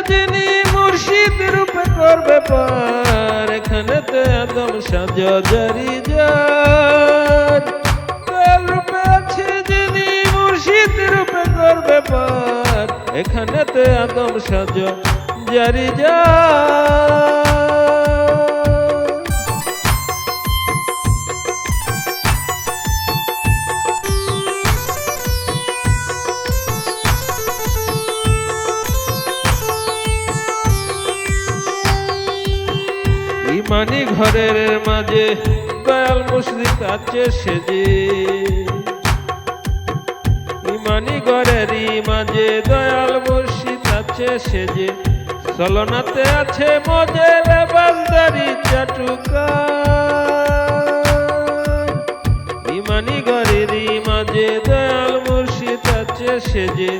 যিনি মুর্শিদ রূপে করবে পার, এখানেতে আদম সাজ জারি যার। দয়াল রূপে আছে যিনি মুর্শিদ রূপে করবে পার, এখানেতে আদম সাজ জারি যার। ইমানি ঘরের মাঝে দয়াল মুর্শিদ আছে সেজে, ইমানি ঘরের মাঝে দয়াল মুর্শিদ আছে সেজে, চলনাতে আছে মজে লেবাসদারি চাটুকার। ইমানি ঘরের মাঝে দয়াল মুর্শিদ আছে সেজে,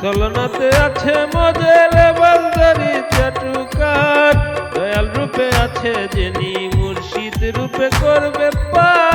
চলনাতে আছে মজে লেবাসদারি চাটুকার। দয়াল রূপে আছে যিনি মুর্শিদ রূপে করবে পার।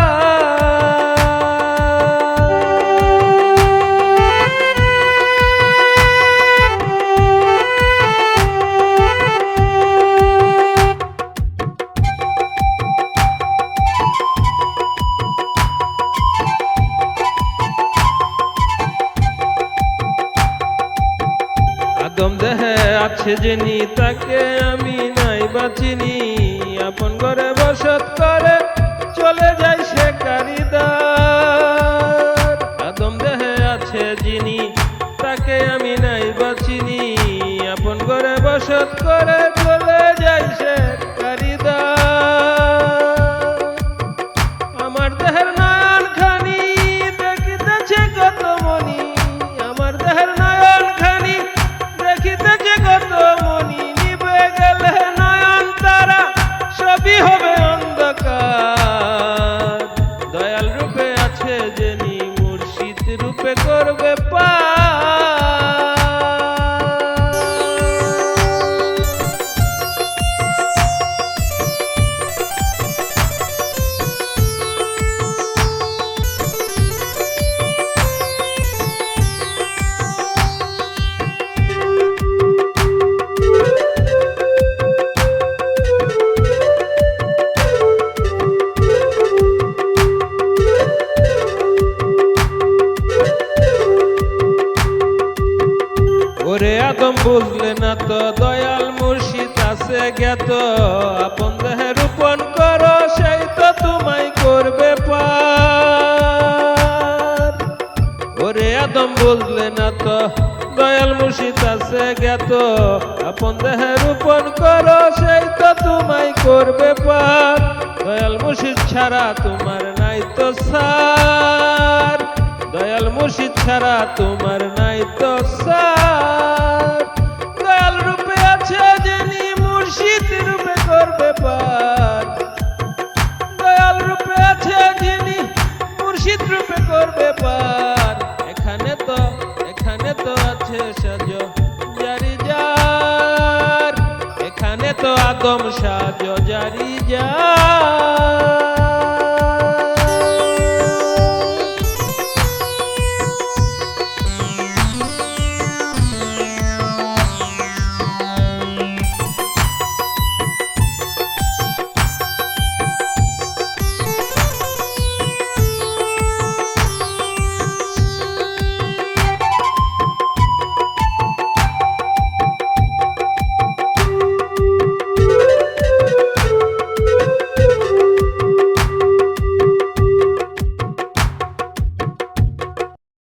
আদম দেহে আছে যিনি তাকে আমি নাই বাঁচিনি, আপন ঘরে বসত করে চলে যায় সে কারিদার। আদম দেহে আছে যিনি তাকে আমি নাই বাঁচিনি, আপন ঘরে বসত করে চলে যায় সে কারিদার। আমার দেহের নয়ন খানি দেখিতেছে কত মনি, আমার দেহের নয়ন খানি দেখিতেছে কত মনি, নিবে গেলে নয়ন তারা সবই হবে অন্ধকার। দয়াল রূপে আছে যিনি মুর্শিদ রূপে করবে পার। ওরে আদম বুঝলে না তো দয়াল মুর্শিদ আছে জ্ঞাত, আপন দেহে রূপণ করো সেই তো তোমায় করবে পার। ওরে আদম বুঝলে না তো দয়াল মুর্শিদ আছে জ্ঞাত, আপন দেহে রূপণ করো সেই তো তোমায় করবে পার। দয়াল মুর্শিদ ছাড়া তোমার নাই তো সার, দয়াল মুর্শিদ ছাড়া তোমার নাই তো সার। দয়াল রূপে আছে যিনি মুর্শিদ রূপে করবে পার, দয়াল রূপে আছে যিনি মুর্শিদ রূপে করবে পার। এখানে তো আছে সাজ জারি যার, এখানে তো আদম সাজ জারি যার।